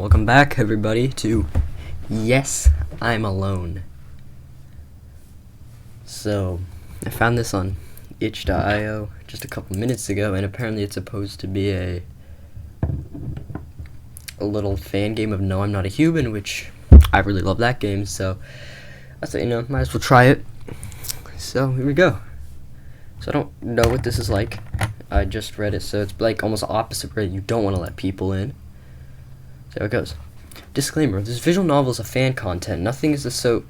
welcome back everybody to Yes, I'm Alone. So, I found this on itch.io just a couple minutes ago, and apparently it's supposed to be a little fan game of No, I'm Not a Human, which I really love that game, so I thought, might as well try it. So, here we go. So I don't know what this is like. I just read it, so it's like almost opposite where you don't want to let people in. So how it goes. Disclaimer: this visual novel is a fan content. Nothing is official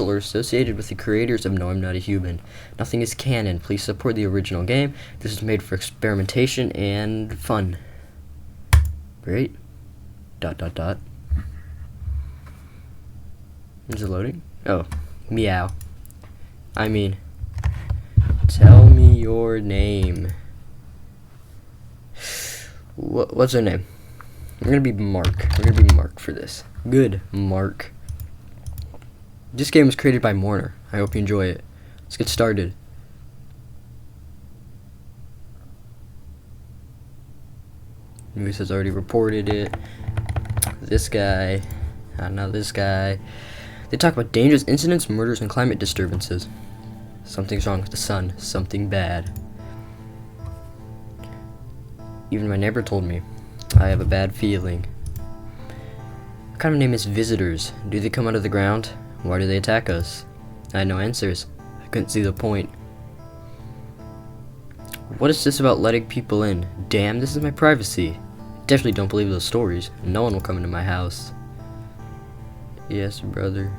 or associated with the creators of No, I'm Not a Human. Nothing is canon. Please support the original game. This is made for experimentation and fun. Great. ... Is it loading? Oh, meow. Tell me your name. What's her name? We're gonna be Mark. We're gonna be Mark for this. Good, Mark. This game was created by Mourner. I hope you enjoy it. Let's get started. News has already reported it. This guy. Now this guy. They talk about dangerous incidents, murders, and climate disturbances. Something's wrong with the sun. Something bad. Even my neighbor told me. I have a bad feeling. What kind of name is Visitors? Do they come out of the ground? Why do they attack us? I had no answers. I couldn't see the point. What is this about letting people in? Damn, this is my privacy. Definitely don't believe those stories. No one will come into my house. Yes, brother.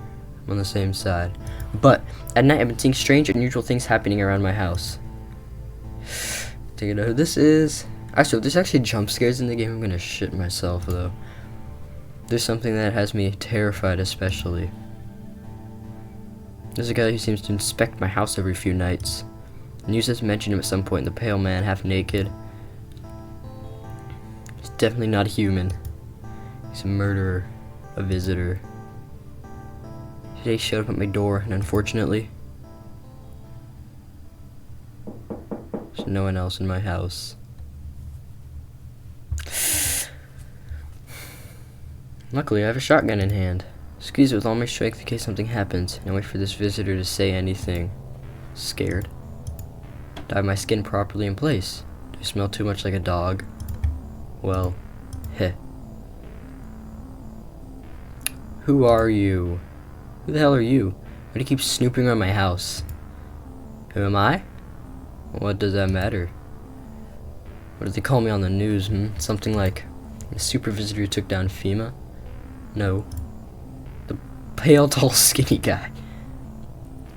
I'm on the same side. But at night I've been seeing strange, unusual things happening around my house. Do you know who this is? Actually, if there's actually jump scares in the game, I'm gonna shit myself though. There's something that has me terrified especially. There's a guy who seems to inspect my house every few nights. News has mentioned him at some point. The pale man, half naked. He's definitely not a human. He's a murderer, a visitor. Today he showed up at my door, and unfortunately, there's no one else in my house. Luckily, I have a shotgun in hand. Squeeze it with all my strength in case something happens, and wait for this visitor to say anything. Scared. Do I have my skin properly in place? Do I smell too much like a dog? Well, heh. Who are you? Who the hell are you? Why do you keep snooping around my house? Who am I? What does that matter? What did they call me on the news, Something like the super visitor who took down FEMA? No. The pale, tall, skinny guy.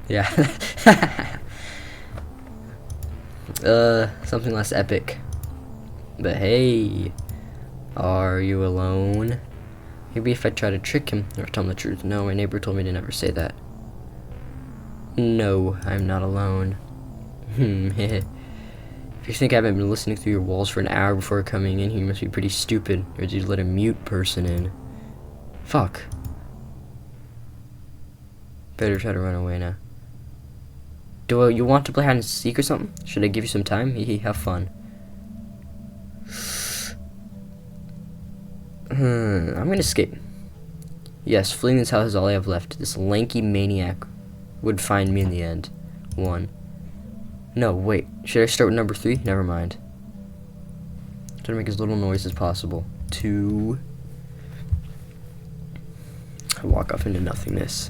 Yeah. Something less epic. But hey, are you alone? Maybe if I try to trick him or tell him the truth. No, my neighbor told me to never say that. No, I'm not alone. If you think I haven't been listening through your walls for an hour before coming in here, you must be pretty stupid. Or did you let a mute person in? Fuck. Better try to run away now. Do you want to play hide and seek or something? Should I give you some time? Have fun. I'm gonna escape. Yes, fleeing this house is all I have left. This lanky maniac would find me in the end. 1. No, wait. Should I start with number 3? Never mind. Try to make as little noise as possible. 2. I walk off into nothingness.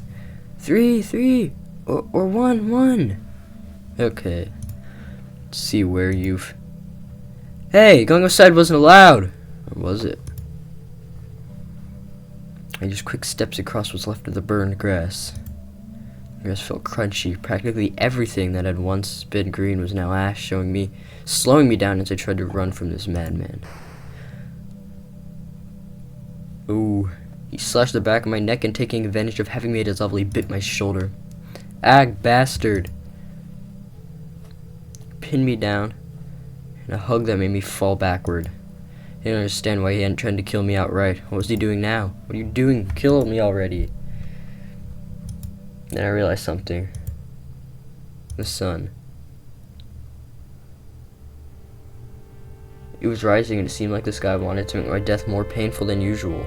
3. Or 1. Okay. Let's see where you've... Hey, going outside wasn't allowed! Or was it? I used quick steps across what's left of the burned grass. The grass felt crunchy. Practically everything that had once been green was now ash, slowing me down as I tried to run from this madman. Ooh. He slashed the back of my neck and, taking advantage of having made his lovely, bit my shoulder. Ag, bastard! Pinned me down in a hug that made me fall backward. I didn't understand why he hadn't tried to kill me outright. What was he doing now? What are you doing? Kill me already. Then I realized something. The sun. It was rising, and it seemed like the sky wanted to make my death more painful than usual.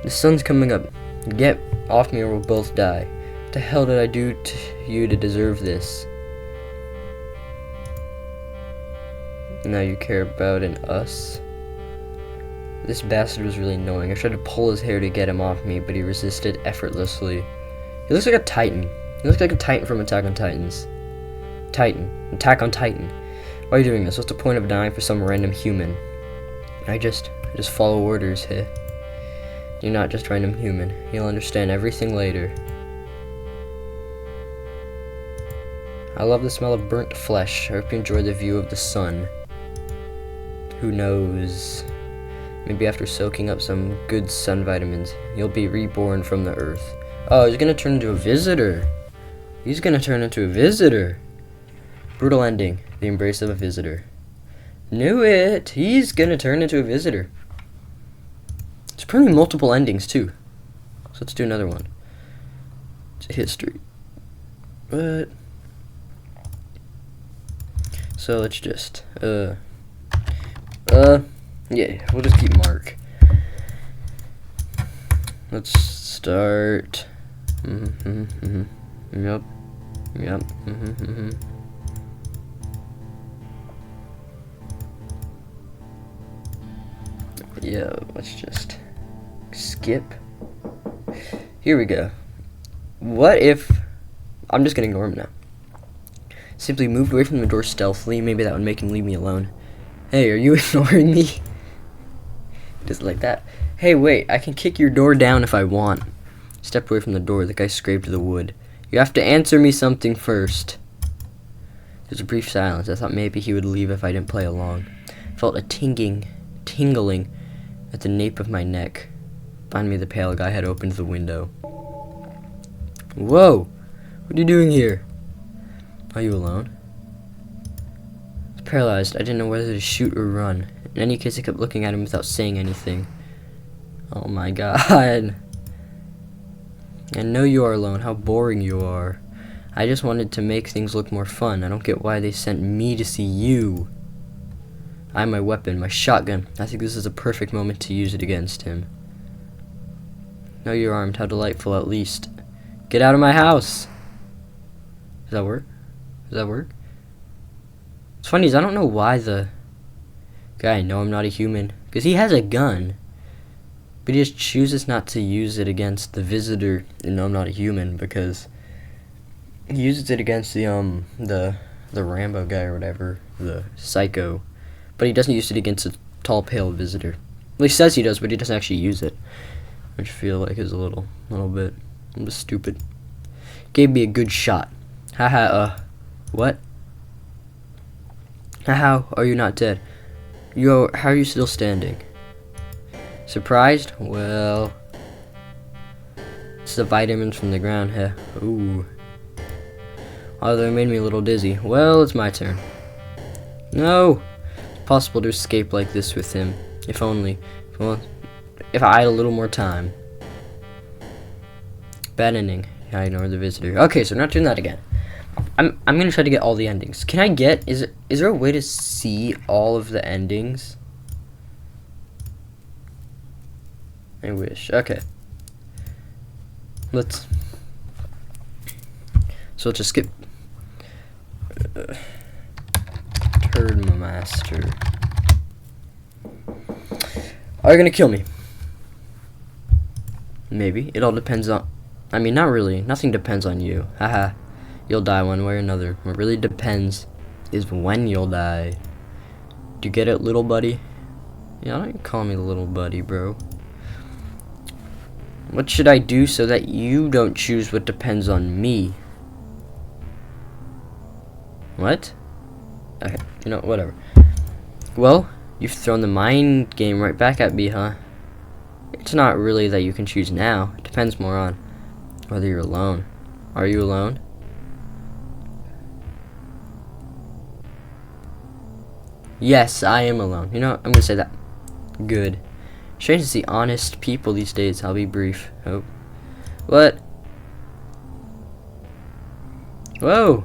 The sun's coming up. Get off me or we'll both die. What the hell did I do to you to deserve this? Now you care about an us? This bastard was really annoying. I tried to pull his hair to get him off me, but he resisted effortlessly. He looks like a Titan. He looks like a Titan from Attack on Titans. Attack on Titan. Why are you doing this? What's the point of dying for some random human? I just follow orders, heh? You're not just random human. You'll understand everything later. I love the smell of burnt flesh. I hope you enjoy the view of the sun. Who knows? Maybe after soaking up some good sun vitamins, you'll be reborn from the earth. Oh, he's gonna turn into a visitor. He's gonna turn into a visitor. Brutal ending. The embrace of a visitor. Knew it. He's gonna turn into a visitor. It's probably multiple endings too. So let's do another one. It's history. What? So let's just yeah, we'll just keep Mark. Let's start. Yep. Yeah, let's just skip. Here we go. What if I'm just gonna ignore him now? Simply moved away from the door stealthily. Maybe that would make him leave me alone. Hey, are you ignoring me? Just like that. Hey, wait, I can kick your door down if I want. Stepped away from the door. The guy scraped the wood. You have to answer me something first. There's a brief silence. I thought maybe he would leave if I didn't play along. Felt a tingling at the nape of my neck. Behind me, the pale guy had opened the window. Whoa! What are you doing here? Are you alone? I was paralyzed. I didn't know whether to shoot or run. In any case, I kept looking at him without saying anything. Oh my god. I know you are alone. How boring you are. I just wanted to make things look more fun. I don't get why they sent me to see you. I have my weapon, my shotgun. I think this is a perfect moment to use it against him. No, you're armed. How delightful, at least. Get out of my house! Does that work? Does that work? What's funny is I don't know why the guy, no, I'm not a human, because he has a gun, but he just chooses not to use it against the visitor, and no, I'm not a human, because he uses it against the Rambo guy or whatever, the psycho, but he doesn't use it against a tall, pale visitor. Well, he says he does, but he doesn't actually use it, which I feel like is a little bit stupid. Gave me a good shot. Haha, what? How are you not dead? How are you still standing? Surprised? Well, it's the vitamins from the ground, huh? Ooh. Although it made me a little dizzy. Well, it's my turn. No! It's possible to escape like this with him. If only. Well, if I had a little more time. Bad ending. I ignore the visitor. Okay, so not doing that again. I'm gonna try to get all the endings. Can I get, is there a way to see all of the endings? I wish. Okay. Let's just skip. Turd master. Are you gonna kill me? Maybe. It all depends on, I mean, not really. Nothing depends on you. Haha. You'll die one way or another. What really depends is when you'll die. Do you get it, little buddy? Yeah, don't call me little buddy, bro. What should I do so that you don't choose what depends on me? What? Okay, you know, whatever. Well, you've thrown the mind game right back at me, huh? It's not really that you can choose now. It depends more on whether you're alone. Are you alone? Yes, I am alone. You know what? I'm gonna say that. Good. Strange to see honest people these days. I'll be brief. Oh. What? Whoa!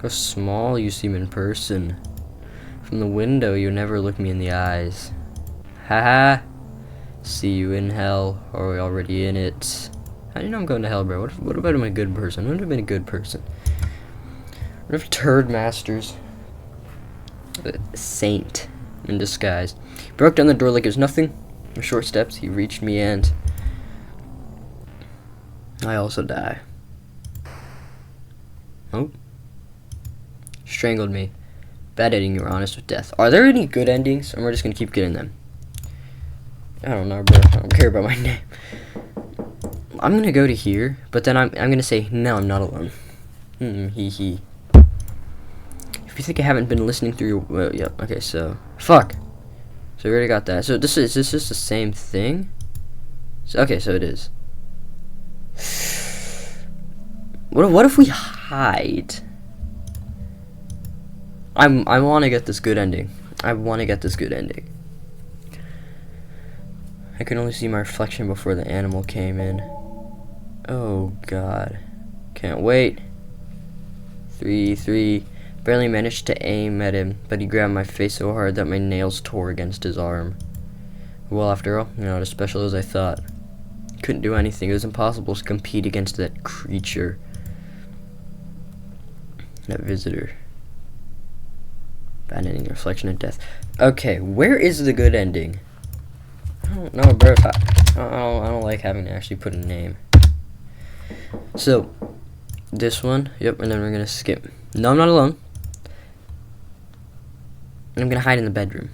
How small you seem in person. From the window, you never look me in the eyes. Haha. See you in hell. Or are we already in it? How do you know I'm going to hell, bro? What about I'm a good person? What if I've been a good person? What if Turd Masters? A saint in disguise. Broke down the door like it was nothing. With short steps, he reached me and I also die. Oh. Strangled me. Bad ending, you were honest with death. Are there any good endings? Or we're just gonna keep getting them? I don't know, bro. I don't care about my name. I'm gonna go to here, but then I'm gonna say, no, I'm not alone. Hee hee. If you think I haven't been listening through your, well, yeah, okay, so, fuck. So we already got that. So is this just the same thing? So, okay, so it is. What if we hide? I want to get this good ending. I want to get this good ending. I could only see my reflection before the animal came in. Oh god. Can't wait. 3. Barely managed to aim at him, but he grabbed my face so hard that my nails tore against his arm. Well, after all, you're not as special as I thought. Couldn't do anything. It was impossible to compete against that creature. That visitor. Bad ending, reflection of death. Okay, where is the good ending? I don't know, bro. I don't like having to actually put a name. So, this one. Yep, and then we're going to skip. No, I'm not alone. And I'm going to hide in the bedroom.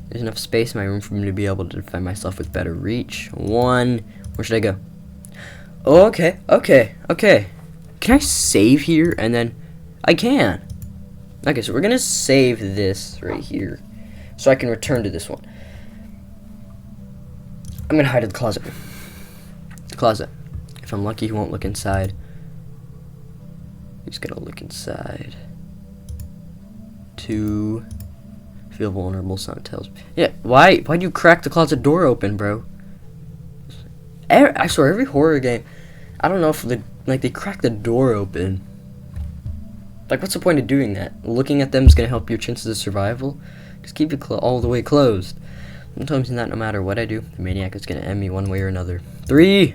There's enough space in my room for me to be able to defend myself with better reach. 1. Where should I go? Oh, okay. Can I save here? And then I can. Okay, so we're going to save this right here. So I can return to this one. I'm going to hide in the closet. The closet. If I'm lucky, he won't look inside. He's going to look inside. 2. Feel vulnerable, son tells me. Yeah, why'd you crack the closet door open, bro? I swear, every horror game, I don't know if they crack the door open. Like, what's the point of doing that? Looking at them is gonna help your chances of survival? Just keep it all the way closed. Sometimes in that, no matter what I do, the maniac is gonna end me one way or another. 3!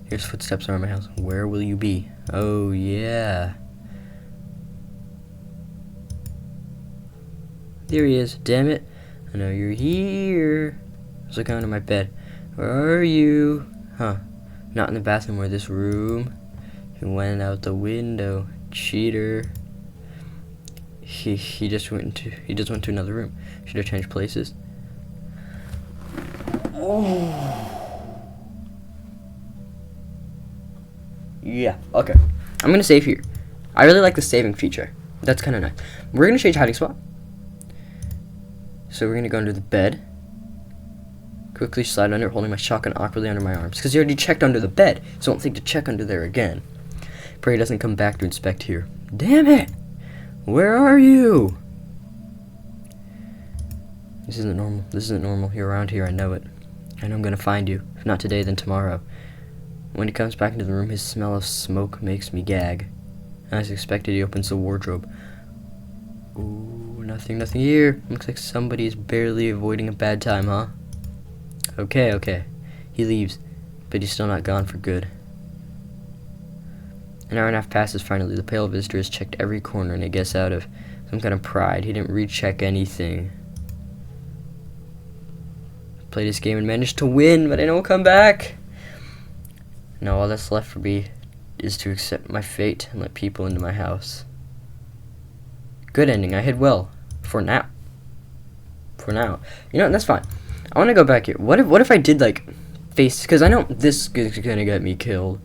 Here's footsteps around my house. Where will you be? Oh, yeah. There he is. Damn it. I know you're here. I was looking under my bed. Where are you? Huh. Not in the bathroom or this room. He went out the window. Cheater. He just went to another room. Should have changed places. Oh. Yeah. Okay. I'm gonna save here. I really like the saving feature. That's kind of nice. We're gonna change hiding spot. So we're gonna go under the bed. Quickly slide under, holding my shotgun awkwardly under my arms. Because you already checked under the bed, so don't think to check under there again. Pray he doesn't come back to inspect here. Damn it! Where are you? This isn't normal. This isn't normal. You're around here, I know it. I know I'm gonna find you. If not today, then tomorrow. When he comes back into the room, his smell of smoke makes me gag. As expected, he opens the wardrobe. Ooh, nothing here. Looks like somebody's barely avoiding a bad time, huh? Okay. He leaves, but he's still not gone for good. An hour and a half passes finally. The pale visitor has checked every corner, and I guess out of some kind of pride, he didn't recheck anything. Played this game and managed to win, but I know he'll come back. Now all that's left for me is to accept my fate and let people into my house. Good ending. I hid well. For now. You know what? That's fine. I want to go back here. What if I did, like, face... Because I know this is going to get me killed.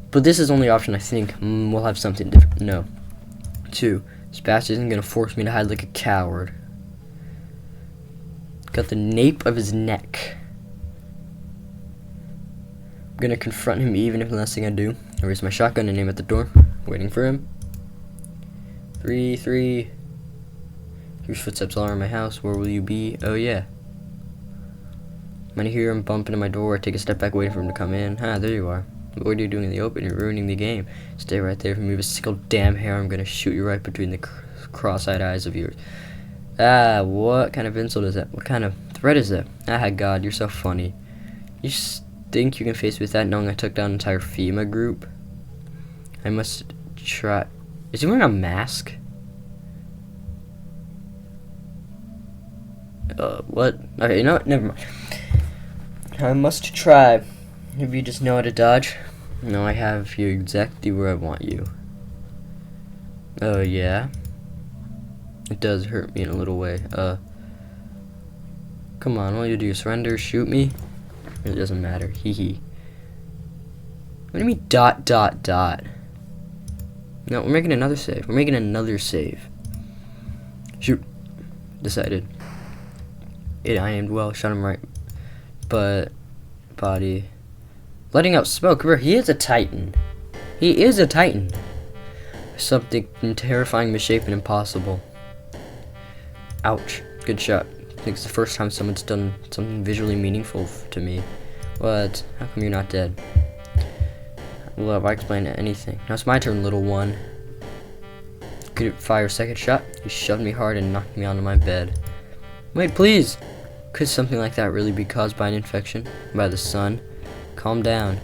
But this is the only option I think. We'll have something different. No. 2. This bastard isn't going to force me to hide like a coward. Got the nape of his neck. I'm going to confront him even if the last thing I do. I raise my shotgun and aim at the door. Waiting for him. 3. Here's footsteps all around my house. Where will you be? Oh, yeah. When I hear him bump into my door, I take a step back, waiting for him to come in. Ah, there you are. What are you doing in the open? You're ruining the game. Stay right there. If you move a single damn hair, I'm gonna shoot you right between the cross-eyed eyes of yours. Ah, what kind of insult is that? What kind of threat is that? Ah, God, you're so funny. You think you can face me with that, knowing I took down an entire FEMA group? I must try. Is he wearing a mask? What? Okay, you know what? Never mind. I must try. If you just know how to dodge. No, I have you exactly where I want you. Oh, yeah? It does hurt me in a little way. Come on, all you do is surrender, shoot me? It doesn't matter. Hee hee. What do you mean dot dot dot? No, we're making another save. We're making another save. Shoot. Decided. I aimed well, shot him right. But body. Letting out smoke. Remember, he is a titan. He is a titan. Something terrifying, misshapen, impossible. Ouch. Good shot. I think it's the first time someone's done something visually meaningful to me. What? How come you're not dead? Well, if I explain anything. Now it's my turn, little one. Could fire a second shot? He shoved me hard and knocked me onto my bed. Wait, please! Could something like that really be caused by an infection? By the sun? Calm down.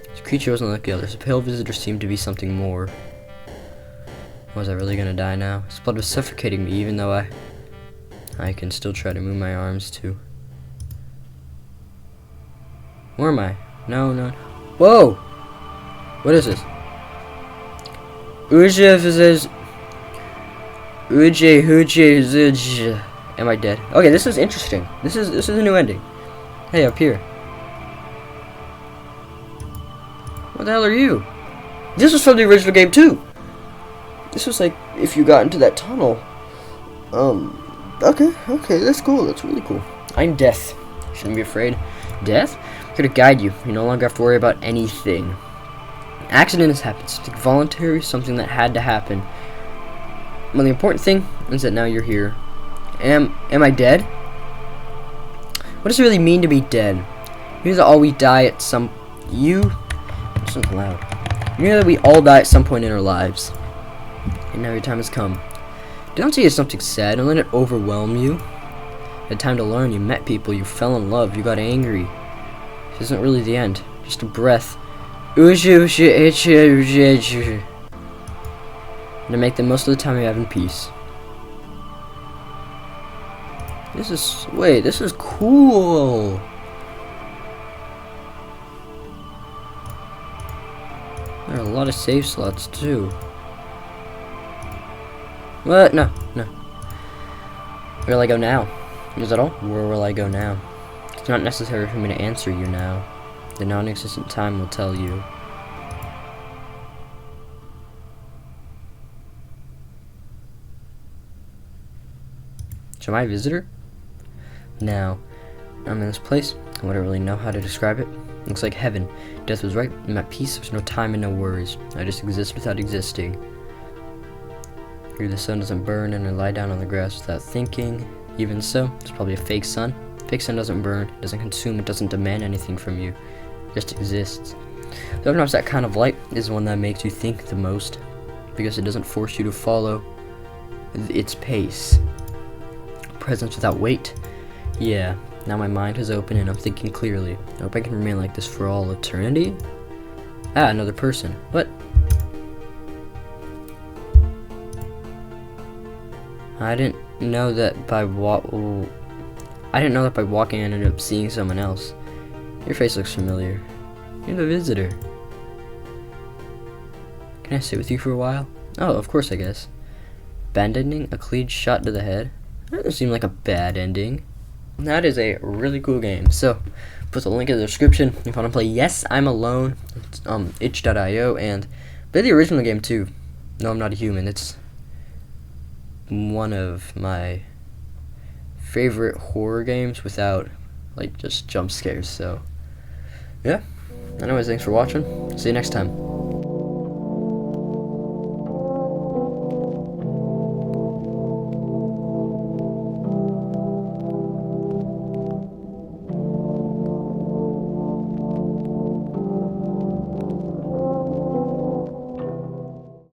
This creature wasn't like the others. The pale visitor seemed to be something more. Was I really gonna die now? His blood was suffocating me, even though I can still try to move my arms too. Where am I? No. Whoa! What is this? Am I dead? Okay, this is interesting. This is a new ending. Hey, up here. What the hell are you? This was from the original game too. This was like if you got into that tunnel. Okay, that's cool. That's really cool. I'm Death. Shouldn't be afraid. Death? I'm here to guide you. You no longer have to worry about anything. Accident has happened. Something voluntary, something that had to happen. Well, the important thing is that now you're here. Am I dead? What does it really mean to be dead? You know that all we die at some... It's not loud. You know that we all die at some point in our lives. And now your time has come. Don't see it as something sad. Don't let it overwhelm you. You had time to learn. You met people. You fell in love. You got angry. This isn't really the end. Just a breath. And to make the most of the time you have in peace. This is cool. There are a lot of save slots too. What? No. Where will I go now? Is that all? Where will I go now? It's not necessary for me to answer you now. The non-existent time will tell you. So am I a visitor? Now, I'm in this place. I wouldn't really know how to describe it. Looks like heaven. Death was right. I'm at peace. There's no time and no worries. I just exist without existing. Here the sun doesn't burn and I lie down on the grass without thinking. Even so, it's probably a fake sun. Fake sun doesn't burn, it doesn't consume, it doesn't demand anything from you. It just exists. Sometimes that kind of light is one that makes you think the most, because it doesn't force you to follow its pace. Presence without weight. Yeah, now my mind is open and I'm thinking clearly. I hope I can remain like this for all eternity. Ah, another person. What? I didn't know that by walking I ended up seeing someone else. Your face looks familiar. You're the visitor. Can I sit with you for a while? Oh, of course, I guess. Bad ending? A clean shot to the head? That doesn't seem like a bad ending. That is a really cool game. So, put the link in the description if you want to play Yes, I'm Alone. It's itch.io and play the original game too. No, I'm Not a Human. It's one of my favorite horror games without like just jump scares. So yeah, anyways, thanks for watching. See you next time.